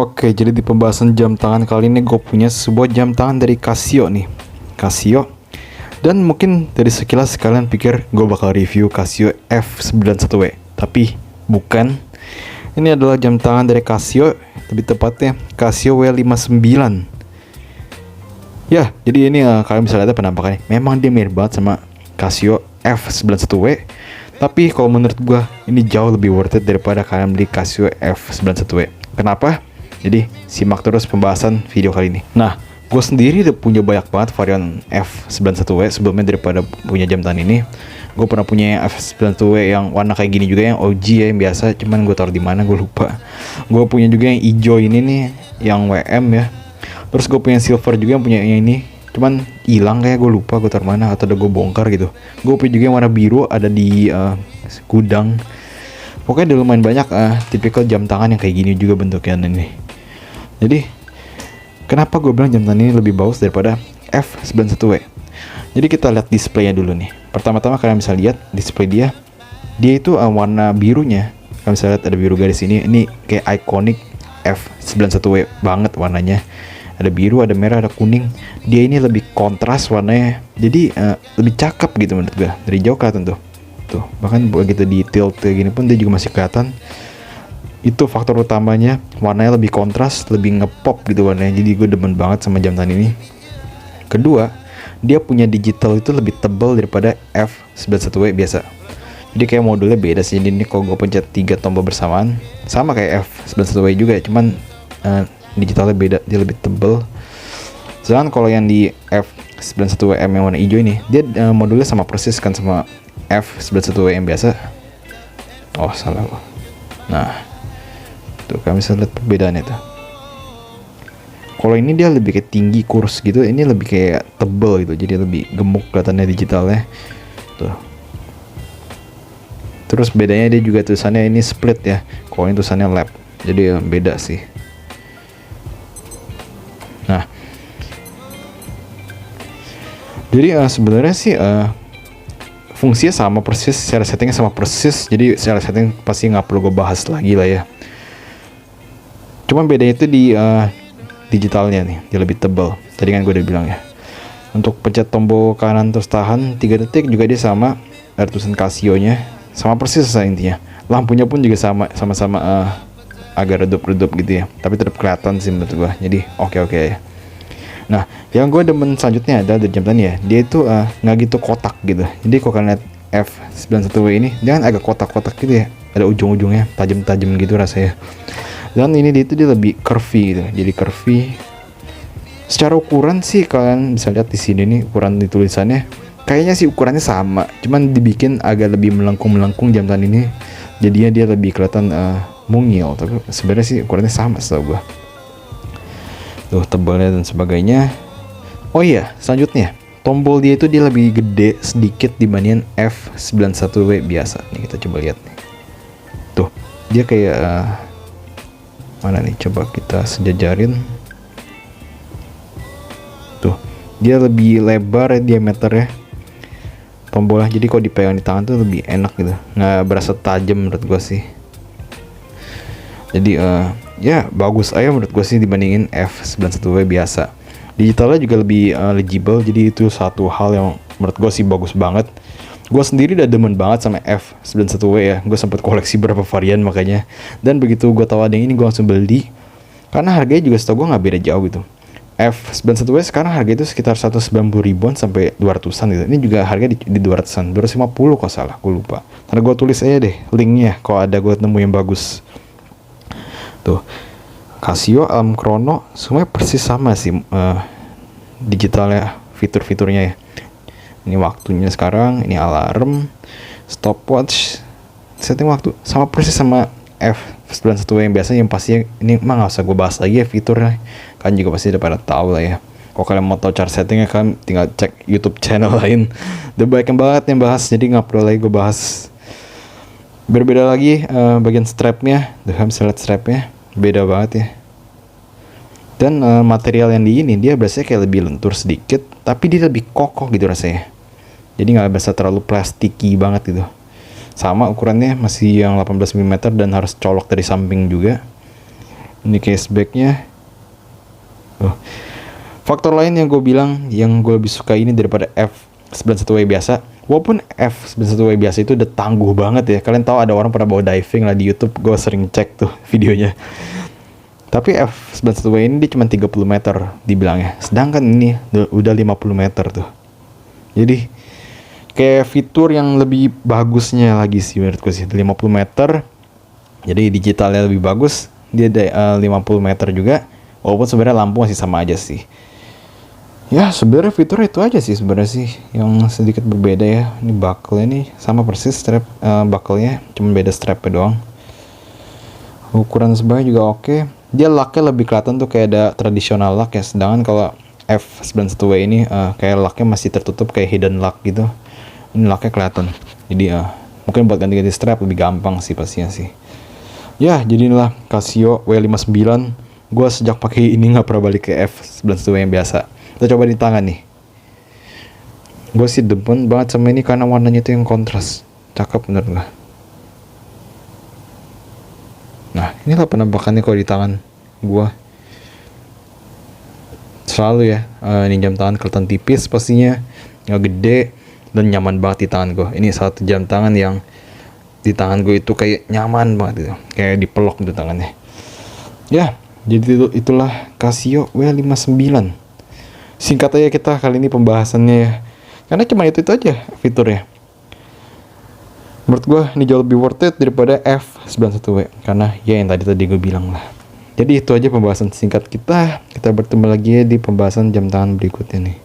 Oke, jadi di pembahasan jam tangan kali ini gue punya sebuah jam tangan dari Casio nih. Casio. Dan mungkin dari sekilas kalian pikir gue bakal review Casio F91W. Tapi bukan. Ini adalah jam tangan dari Casio, lebih tepatnya Casio W59. Ya, jadi ini kalian bisa lihat penampakannya. Memang dia mirip banget sama Casio F91W. Tapi kalau menurut gue, ini jauh lebih worth it daripada kalian beli Casio F91W. Kenapa? Jadi simak terus pembahasan video kali ini. Nah, gue sendiri udah punya banyak banget varian F91W sebelumnya daripada punya jam tangan ini. Gue pernah punya F91W yang warna kayak gini juga, yang OG ya, yang biasa. Cuman gue taruh di mana gue lupa. Gue punya juga yang hijau ini nih, yang WM ya. Terus gue punya silver juga yang punya yang ini. Cuman hilang kayak, gue lupa gue taruh mana atau udah gue bongkar gitu. Gue punya juga yang warna biru, ada di gudang. Pokoknya udah lumayan banyak tipikal jam tangan yang kayak gini juga bentuknya ini. Jadi kenapa gue bilang jam tangan ini lebih bagus daripada F91W? Jadi kita lihat displaynya dulu nih. Pertama-tama kalian bisa lihat display dia itu warna birunya. Kalian bisa lihat ada biru garis ini. Ini kayak ikonik F91W banget warnanya. Ada biru, ada merah, ada kuning. Dia ini lebih kontras warnanya. Jadi lebih cakep gitu menurut gue. Dari jauh kelihatan tuh. Tuh, bahkan begitu di tilt kayak gini pun dia juga masih kelihatan. Itu faktor utamanya, warnanya lebih kontras, lebih ngepop gitu warnanya. Jadi gue demen banget sama jam tangan ini. Kedua, dia punya digital itu lebih tebal daripada F91W biasa. Jadi kayak modulnya beda sih. Ini kalau gue pencet 3 tombol bersamaan, sama kayak F91W juga, cuman digitalnya beda, dia lebih tebal. Sedangkan kalau yang di F91WM yang warna hijau ini, dia modulnya sama persis kan sama F91W yang biasa. Oh salah. Nah, tuh kami bisa lihat perbedaannya tuh. Kalau ini dia lebih kayak tinggi kurus gitu, ini lebih kayak tebel gitu, jadi lebih gemuk kelihatannya digitalnya. Tuh. Terus bedanya dia juga tulisannya ini split ya. Kalau ini tulisannya lap, jadi beda sih. Nah, jadi sebenarnya sih fungsinya sama persis, secara settingnya sama persis. Jadi secara setting pasti nggak perlu gue bahas lagi lah ya. Cuman bedanya itu di digitalnya nih, dia lebih tebal. Tadi kan gue udah bilang ya. Untuk pencet tombol kanan terus tahan 3 detik juga dia sama. Ada tulisan Casio-nya, sama persis intinya. Lampunya pun juga sama-sama agak redup-redup gitu ya. Tapi tetap kelihatan sih menurut gue. Jadi oke ya. Nah, yang gue demen selanjutnya adalah dari jam tangan ya. Dia itu nggak gitu kotak gitu. Jadi kalau kalian lihat F91W ini, dia kan agak kotak-kotak gitu ya. Ada ujung-ujungnya tajam-tajam gitu rasanya. Dan ini dia lebih curvy gitu. Jadi curvy. Secara ukuran sih kalian bisa lihat di sini nih, ukuran di tulisannya. Kayaknya sih ukurannya sama, cuman dibikin agak lebih melengkung-melengkung jam tangan ini. Jadinya dia lebih kelihatan mungil, tapi sebenarnya sih ukurannya sama setahu gua. Tuh tebalnya dan sebagainya. Oh iya, selanjutnya tombol dia itu dia lebih gede sedikit dibandingin F91W biasa. Nih kita coba lihat nih. Tuh, dia kayak mana nih, coba kita sejajarin. Tuh, dia lebih lebar ya diameternya tombolnya. Jadi kalau dipegang di tangan tuh lebih enak gitu, nggak berasa tajam menurut gue sih. Jadi ya bagus aja menurut gue sih dibandingin F91W biasa. Digitalnya juga lebih legible, jadi itu satu hal yang menurut gue sih bagus banget. Gue sendiri udah demen banget sama F91W ya. Gue sempet koleksi beberapa varian makanya. Dan begitu gue tahu ada yang ini, gue langsung beli. Karena harganya juga setahu gue gak beda jauh gitu. F91W sekarang harga itu sekitar 190 ribuan sampai 200an gitu. Ini juga harga di 200an, 250 kalau salah, gue lupa. Karena gue tulis aja deh linknya kalau ada gue nemu yang bagus. Tuh, Casio, Alarm Chrono, semuanya persis sama sih digitalnya, fitur-fiturnya ya. Ini waktunya sekarang, ini alarm, stopwatch, setting waktu sama persis sama F91W yang biasa. Yang pasti ini mah nggak usah gue bahas lagi ya fiturnya, kan juga pasti udah pada tahu lah ya. Kalau kalian mau tahu cara settingnya kan tinggal cek YouTube channel lain. Udah banyak banget yang bahas, jadi nggak perlu lagi gue bahas. Berbeda lagi bagian strapnya, kalian bisa lihat strapnya beda banget ya. Dan material yang di ini dia biasanya kayak lebih lentur sedikit, tapi dia lebih kokoh gitu rasanya. Jadi nggak berasa terlalu plastiki banget gitu. Sama ukurannya masih yang 18 mm dan harus colok dari samping juga. Ini casebacknya. Oh. Faktor lain yang gue bilang yang gue lebih suka ini daripada F91W biasa. Walaupun F91W biasa itu udah tangguh banget ya. Kalian tahu ada orang pernah bawa diving lah di YouTube. Gue sering cek tuh videonya. Tapi F91W ini dia cuma 30 meter dibilangnya. Sedangkan ini udah 50 meter tuh. Jadi kayak fitur yang lebih bagusnya lagi sih menurutku sih. 50 meter. Jadi digitalnya lebih bagus. Dia ada 50 meter juga. Walaupun sebenarnya lampu masih sama aja sih. Ya sebenarnya fitur itu aja sih sebenarnya sih yang sedikit berbeda ya. Ini buckle ini sama persis strap buckle-nya, cuma beda strapnya doang. Ukuran sebagainya juga oke. Dia locknya lebih kelihatan tuh kayak ada tradisional lock ya. Sedangkan kalau F91W ini kayak locknya masih tertutup kayak hidden lock gitu. Ini locknya kelihatan. Jadi mungkin buat ganti-ganti strap lebih gampang sih pastinya sih. Ya jadi inilah Casio W59. Gue sejak pakai ini nggak pernah balik ke F91W yang biasa. Kita coba di tangan nih. Gue sih demen banget sama ini karena warnanya itu yang kontras. Cakep bener gak? Nah inilah penampakannya kalau di tangan gue. Selalu ya, ini jam tangan kelihatan tipis pastinya, nggak gede dan nyaman banget di tangan gue. Ini satu jam tangan yang di tangan gue itu kayak nyaman banget gitu, kayak dipelok di tangannya. Ya, jadi itulah Casio W59. Singkat aja kita kali ini pembahasannya ya, karena cuma itu aja fiturnya. Menurut gue ini jauh lebih worth it daripada F91W, karena ya yang tadi gue bilang lah. Jadi itu aja pembahasan singkat kita. Kita bertemu lagi di pembahasan jam tangan berikutnya nih.